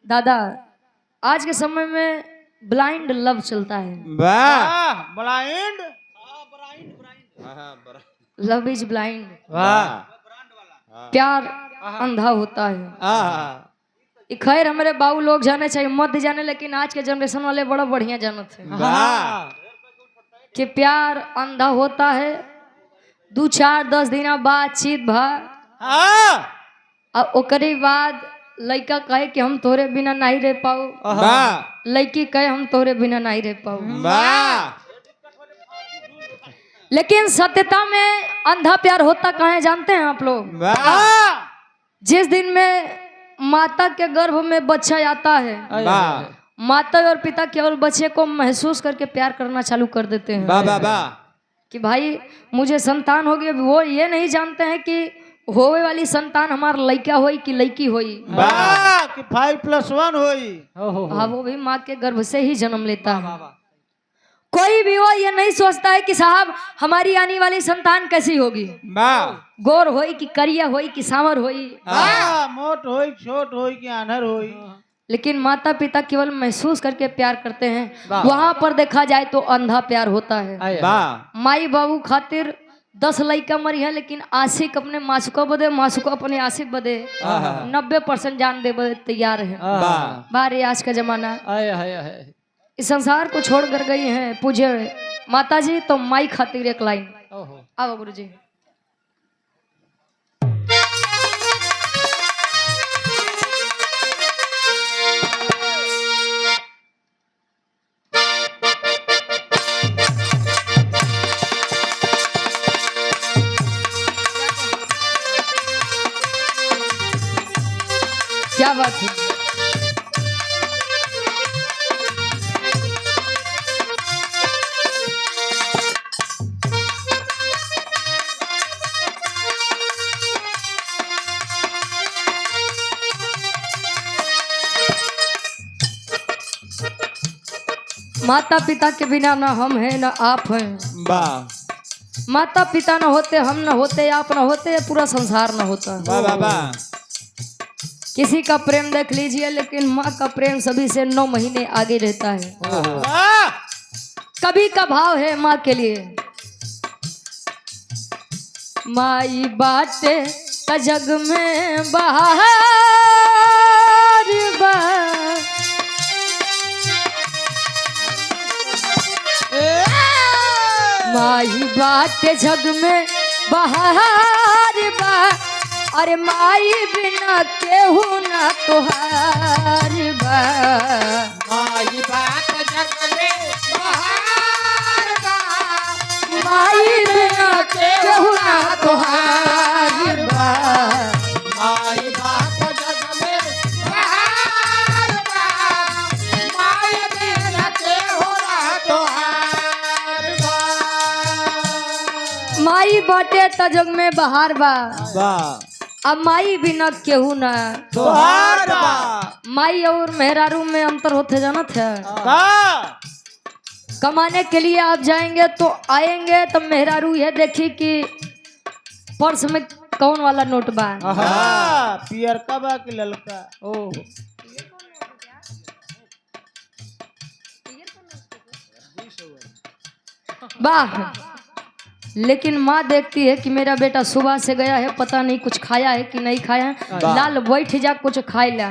दादा आज के समय में ब्लाइंड लव चलता है। वाह ब्लाइंड लव इज ब्लाइंड, वाह प्यार अंधा होता है। ये खैर हमारे बाबू लोग जाने चाहिए मत जाने, लेकिन आज के जनरेशन वाले बड़ा बढ़िया जानते हैं वाह कि प्यार अंधा होता है। 2-4-10 दिन बातचीत भा और ओकरे बाद लड़का कहे कि हम तोरे बिना नहीं रह पाऊ, वाह लड़की कहे हम तोरे बिना नहीं रह पाऊ। वाह लेकिन सत्यता में अंधा प्यार होता कहाँ है जानते हैं आप लोग? वाह जिस दिन में माता के गर्भ में बच्चा आता है, वाह माता और पिता केवल बच्चे को महसूस करके प्यार करना चालू कर देते हैं वाह वाह कि भाई मुझे संतान होगी। वो ये नहीं जानते हैं कि होवे वाली संतान हमारा लड़का होई कि लड़की होई। वाह कि 5+1 होई। हाँ, वो भी माँ के गर्भ से ही जन्म लेता है। कोई भी हो ये नहीं सोचता है कि साहब हमारी आने वाली संतान कैसी होगी, वाह गोर होई कि करिया होई कि सांवर होई। वाह मोट होई छोट होई कि आनर होई। लेकिन माता पिता केवल महसूस करके प्यार करते हैं। वहां पर देखा जाए तो अंधा प्यार होता है। वाह माई बाबू खातिर 10 लड़का मरी है, लेकिन आशिक अपने मासूका बदे, मासूका अपने आशिक बदे 90% जान दे बदे तैयार है। बारे आज का जमाना इस संसार को छोड़ कर गई हैं पूज्य माता जी, तो माई खातिर एक लाइन आओ गुरु जी। क्या बात है। माता पिता के बिना ना हम हैं ना आप हैं। वाह माता पिता ना होते, हम ना होते, आप ना होते, पूरा संसार ना होता। वाह वाह किसी का प्रेम देख लीजिए, लेकिन माँ का प्रेम सभी से 9 महीने आगे रहता है। वाह कभी का भाव है माँ के लिए, माई बाटे त जग में बहार बा, माई बाटे जग में बहार बा, अरे माई बिना केहू ना तोहार बा। माई बात जग में बहार बा, माई बिना केहू ना तोहार बा। माई बात जग में बहार बा, माई बिना केहू ना तोहार बा। माई बाटे त जग में बहार बा, वाह अब माई बिना केहू ना तोहार बा। माई और मेहरारू में अंतर होते जानत है। का कमाने के लिए आप जाएंगे तो आएंगे तो मेहरारू यह देखी कि पर्स में कौन वाला नोट बा। पियर का बा कि ललका। ओ वाह, लेकिन माँ देखती है कि मेरा बेटा सुबह से गया है, पता नहीं कुछ खाया है कि नहीं खाया है, लाल बैठ जा कुछ खाई ला।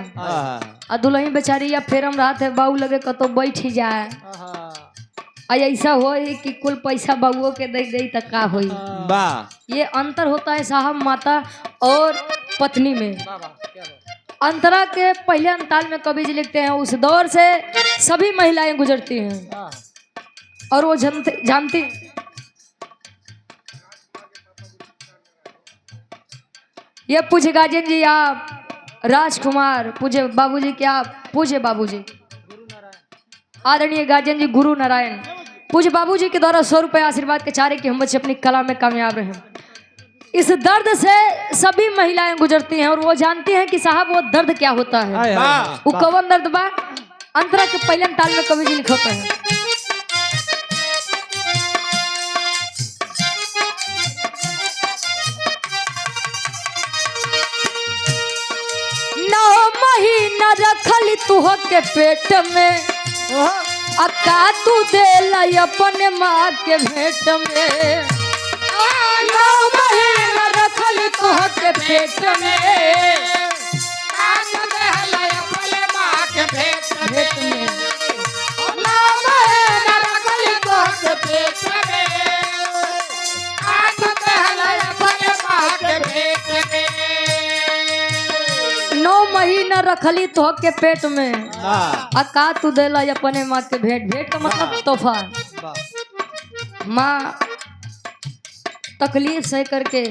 आ दुल्हन बेचारी या फेरम रात है बाबू लगे कतो बैठ ही जाए। आ ऐसा हो कि कुल पैसा बाबुओ के दे दे त का होई। वाह ये अंतर होता है साहब माता और पत्नी में। अंतरा के पहले अंताल में कवि जी लिखते हैं, उस दौर से सभी महिलाएं गुजरती हैं और वो जानती ये पूज्य गार्जियन जी आप राजकुमार, पूज्य बाबूजी क्या पूज्य बाबूजी आदरणीय गार्जियन जी गुरु नारायण पूज्य बाबूजी के द्वारा 100 रुपये आशीर्वाद के चारे कि हम बच्चे अपनी कला में कामयाब रहे। इस दर्द से सभी महिलाएं गुजरती हैं और वो जानती हैं कि साहब वो दर्द क्या होता है। वो कवन दर्द बा, अंतरा के पहले ताल में कवि जी लिखते हैं, रखली तुह के पेट में अका तू देला अपने माँ के भेंट में 9 महीना रखली तुह के पेट में भेंट में नौ महीना रखली तो के पेट में अका तू देला अपने माँ के भेंट भेंट का मतलब तोहफा माँ तकलीफ सह करके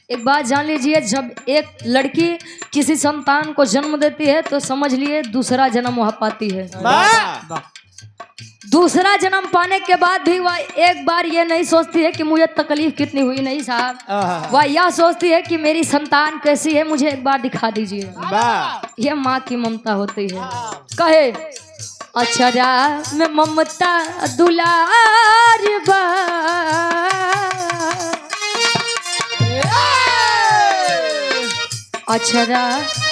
एक बात जान लीजिए, जब एक लड़की किसी संतान को जन्म देती है तो समझ लिए दूसरा जन्म वह पाती है। दूसरा जन्म पाने के बाद भी वह एक बार ये नहीं सोचती है कि मुझे तकलीफ कितनी हुई, नहीं साहब, वह यह सोचती है कि मेरी संतान कैसी है, मुझे एक बार दिखा दीजिए। यह माँ की ममता होती है। कहे अक्षरा में ममता दुलार बा, अक्षरा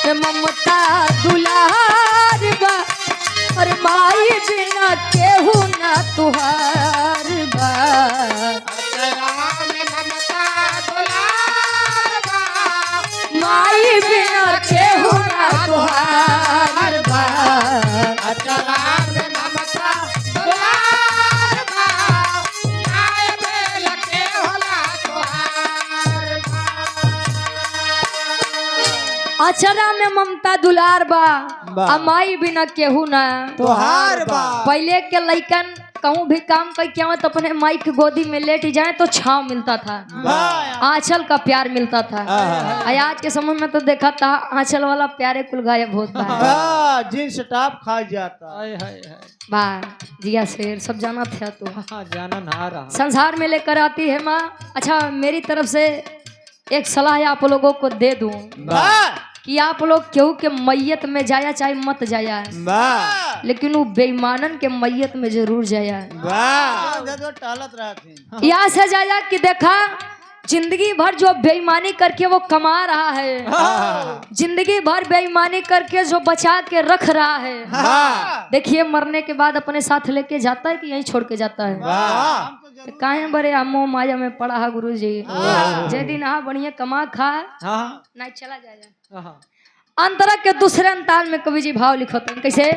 में ममता दुलार बा, और माई बिना केहू ना तुहार बा। माई बिना केहू ना तुहार बा। अचरा में ममता दुलार बा, माई बिना केहू ना तोहार बा। पहले के लइकन कहूँ भी काम करके आवे तो अपने माई की गोदी में लेट जाए तो छांव मिलता था, आंचल का प्यार मिलता था। आज के समय में तो देखा था आंचल वाला प्यारे कुल गायब होता है, जींस टॉप खा जाता। वाह जिया शेर सब जाना था तो जाना ना रहा। संसार में लेकर आती है माँ। अच्छा मेरी तरफ से एक सलाह आप लोगों को दे दूं कि आप लोग केहू के मैयत में जाया चाहे मत जाया, लेकिन वो बेईमानन के मैयत में जरूर जाया। यहाँ से जाया कि देखा जिंदगी भर जो बेईमानी करके वो कमा रहा है, जिंदगी भर बेईमानी करके जो बचा के रख रहा है, देखिए मरने के बाद अपने साथ लेके जाता है कि यहीं छोड़ के जाता है। तो काहे बड़े अमो माया में पड़ा है गुरु जी, जे दिन आ बढ़िया कमा खा नहीं चला जाएगा। अंतरा के दूसरे अंताल में कवि जी भाव लिखते हैं कैसे,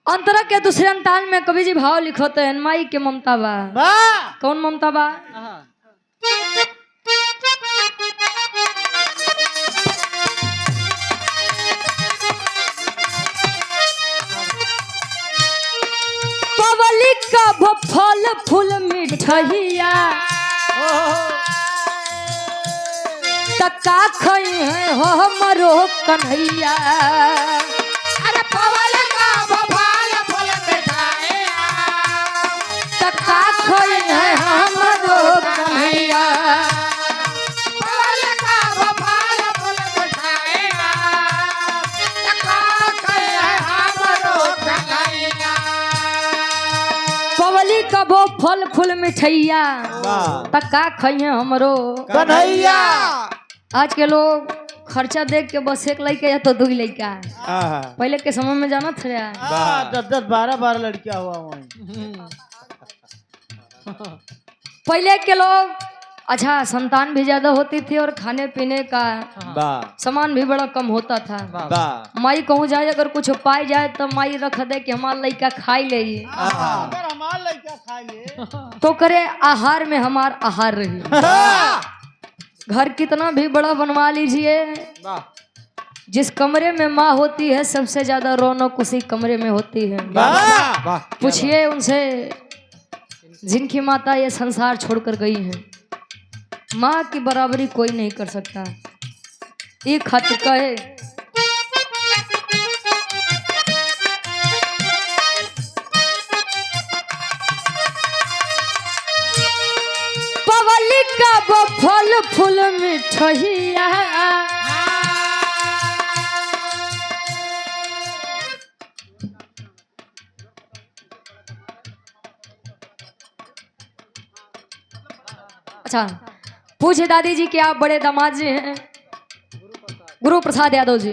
अंतरा के दूसरे अंताल में कवि जी भाव लिखते हैं माई के ममता बा। कौन ममता बा? पवली का फल फूल मिठैया तका खई है हमरो कन्हैया। अरे पवल का फल फूल मिठाइया तका खई है हमरो कन्हैया। पवल का फल फूल मिठाइया तका खई है हमरो कन्हैया। पवली का वो फल फूल मिठैया तका खई है हमरो कन्हैया। आज के लोग खर्चा देख के बस एक लड़का या तो 2 लड़का, पहले के समय में जाना था 10 12 लड़कियां हुआ वहीं। पहले के लोग अच्छा संतान भी ज्यादा होती थी और खाने पीने का सामान भी बड़ा कम होता था। माई कहूँ जाए अगर कुछ पाई जाए तो माई रख दे कि हमारा लड़का खाई ले, अगर हमारा लड़का खा ले तो करे आहार में हमार आहार रही। घर कितना भी बड़ा बनवा लीजिए, जिस कमरे में माँ होती है सबसे ज्यादा रौनक उसी कमरे में होती है। पूछिए उनसे जिनकी माता ये संसार छोड़कर गई है, माँ की बराबरी कोई नहीं कर सकता। एक खत कहे पवली का वो फल फूल मिठैया, अच्छा पूछे दादी जी कि आप बड़े दामाद जी हैं? गुरु प्रसाद यादव जी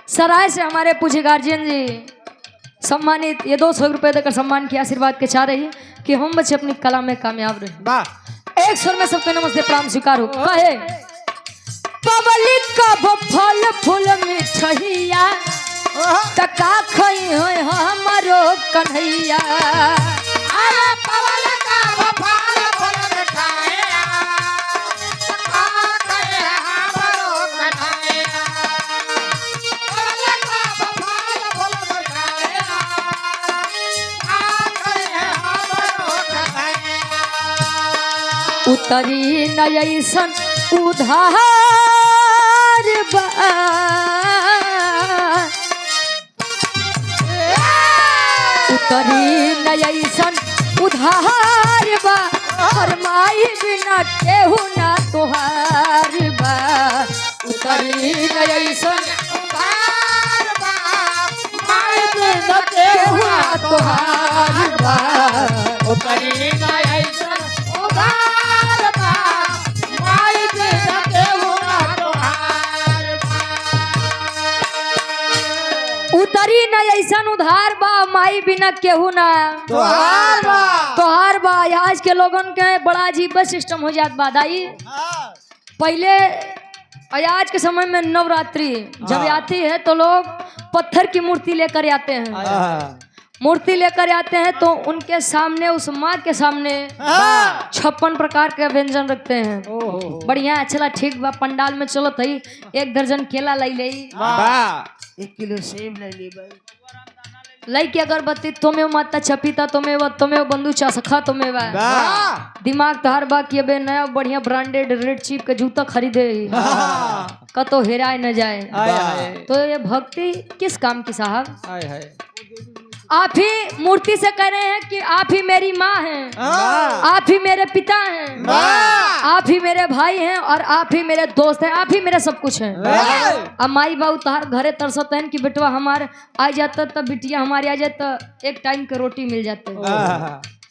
सराय से हमारे पूछे गार्जियन जी सम्मानित ये 200 रुपए देकर सम्मान की आशीर्वाद के चाह रही है कि हम बच्चे अपनी कला में कामयाब रहे। वाह एक स्वर में सबके नमस्ते प्रणाम स्वीकार हो। कहे पवली का वो फल फूल मिठैया, टका खई हो हमारो कन्हैया। उतरी नयसन उधार बा, उतरी नयसन उधार बा, फरमाई बिना केहू ना तोहार बा। उतरी नयसन उधार बा, फरमाई बिना केहू ना तोहार बा। उतरी नयसन उतरी न ऐसन उधार बा, माई बिना केहू ना तोहार बा। आज के लोगन के बड़ा अजीब सिस्टम हो जात बा दाई। पहले आज के समय में नवरात्रि जब आती है तो लोग पत्थर की मूर्ति लेकर आते हैं, मूर्ति लेकर आते हैं तो उनके सामने उस माँ के सामने 56 प्रकार के व्यंजन रखते हैं। बढ़िया चला ठीक बा, पंडाल में चलो थई 1 दर्जन केला लाई ले, 1 किलो सेब ले ली भाई, लाई की अगरबत्ती तुम्हें माता चपीता तुम्हें बंधु चसखा तुम्हें दिमाग तहार बा कि अबे नया बढ़िया ब्रांडेड रेड चीप के जूता खरीदे कतो हेराए न जाए। तो ये भक्ति किस काम की साहब? आप ही मूर्ति से कह रहे हैं कि आप ही मेरी माँ हैं, आप ही मेरे पिता हैं, आप ही मेरे भाई हैं और आप ही मेरे दोस्त हैं, आप ही मेरे सब कुछ हैं। अब माई बाबू तहार घरे तरसत हैं कि बेटवा हमारे आ जाता तब बिटिया हमारी आ जाए तो 1 टाइम के रोटी मिल जाते।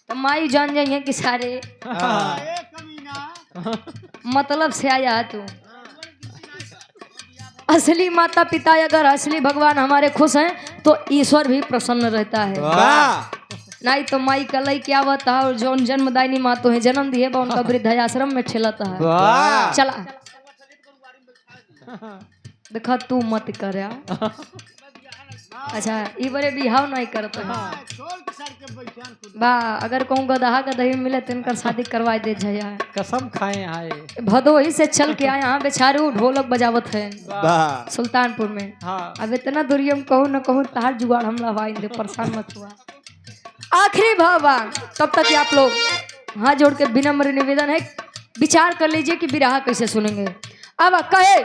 तो माई जान जाएंगे कि सारे मतलब से आया तू। असली माता पिता अगर असली भगवान हमारे खुश हैं तो ईश्वर भी प्रसन्न रहता है। नहीं तो माई का लई क्या बता और जो जन्मदायिनी माँ तो है जन्म दिए बा उनका वृद्धाश्रम में ठेलता है। चला देखा तू मत कर। अच्छा ई बड़े बिहाव नहीं करते बा, अगर कहूँ गदहा गदही मिले तो इनका शादी करवा दे जया। कसम खाए आए भदोही से चल के आए यहाँ बेचारू ढोलक बजावत है सुल्तानपुर में। अब इतना दूरियम कहूँ न कहूँ तार जुगाड़ हमला भाई दे, परेशान मत हुआ। आखिरी भावा तब तक आप लोग हाथ जोड़ के विनम्र निवेदन है विचार कर लीजिए कि बिरहा कैसे सुनेंगे। अब कहे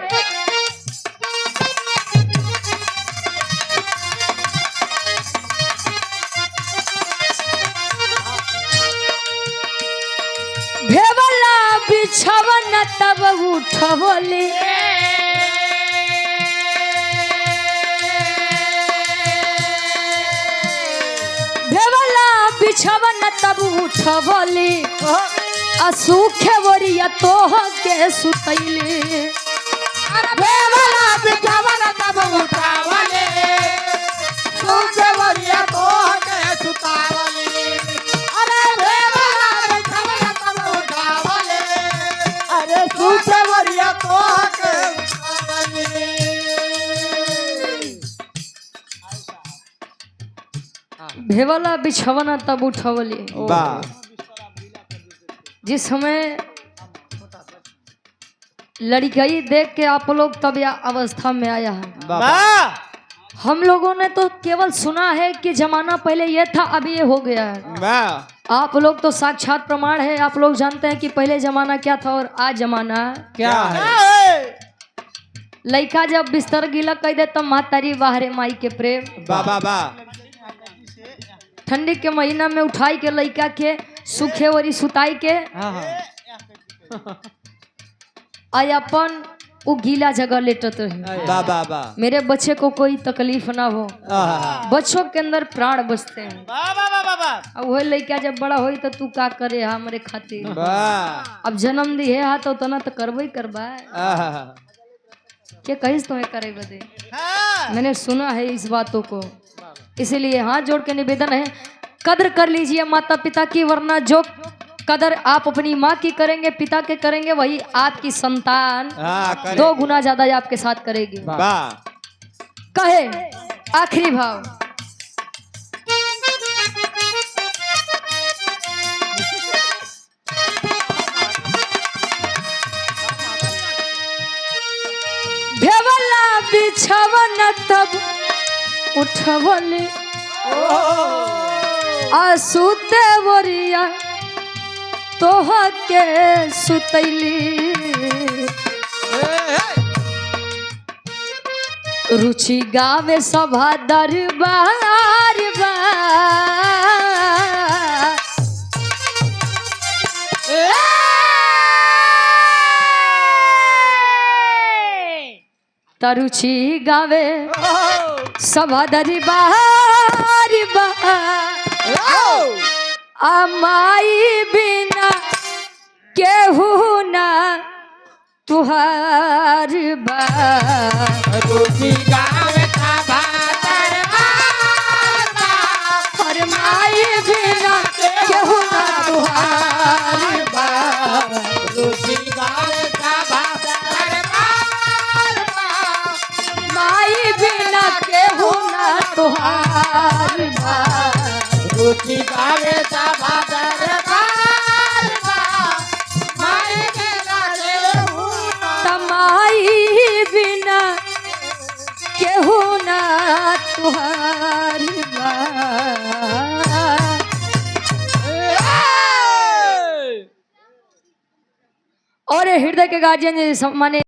भेवला बिछवन तब उठवले, भेवला बिछवन तब उठवले, असुखे वरिया तोह के सुतैले। भेवला बिछवन तब उठवले, सुखे वरिया तोह के सुतावले। भेवला बिछवना तब उठवली। जिस समय लड़की देख के आप लोग तब यह अवस्था में आया है। हम लोगों ने तो केवल सुना है कि जमाना पहले ये था अब ये हो गया है, आप लोग तो साक्षात प्रमाण है। आप लोग जानते हैं कि पहले जमाना क्या था और आज जमाना क्या है? लड़का जब बिस्तर गीला कह दे तब मातारी बाहरे माई के प्रेम। बाबा बा ठंडी के महीना में उठाई के लड़का के सूखे वरी सुताई के हाँ हाँ आई अपन वो गीला जगह लेटत रही। बाबा बा मेरे बच्चे को कोई तकलीफ ना हो। आहा। बच्चों के अंदर प्राण बसते हैं। अब वही लड़का जब बड़ा होई तो तू का करे हमरे खातिर। वाह अब जन्म दी है तो तना तो करबे करबा। आहा। क्या कहिस तुम्हें करे बदे? मैंने सुना है इस बातों को, इसीलिए हाथ जोड़ के निवेदन है, कदर कर लीजिए माता पिता की, वरना जो कदर आप अपनी माँ की करेंगे, पिता के करेंगे, वही आपकी संतान हाँ, करे। 2 गुना ज्यादा आपके साथ करेगी। वाह कहे आखिरी भाव, भेवला बिछवन तब उठवले आसुते वरिया तोह के सुतैली, रुचि गावे सभा दरबार बा, तरुचि गावे सभा दरबार बा, अमाई बिना केहू ना तुहार बा, रुचि गावे सभा दरबार बा, और माई बिना केहू ना तुहार बा, रुचि गावे सभा दरबार बा, माई बिना केहू ना तुहार बा, रुचि गावे सभा दरबार बा, माई बिना केहू ना तमाई बिना केहू ना तुहार बा। और हृदय के गार्जियन माने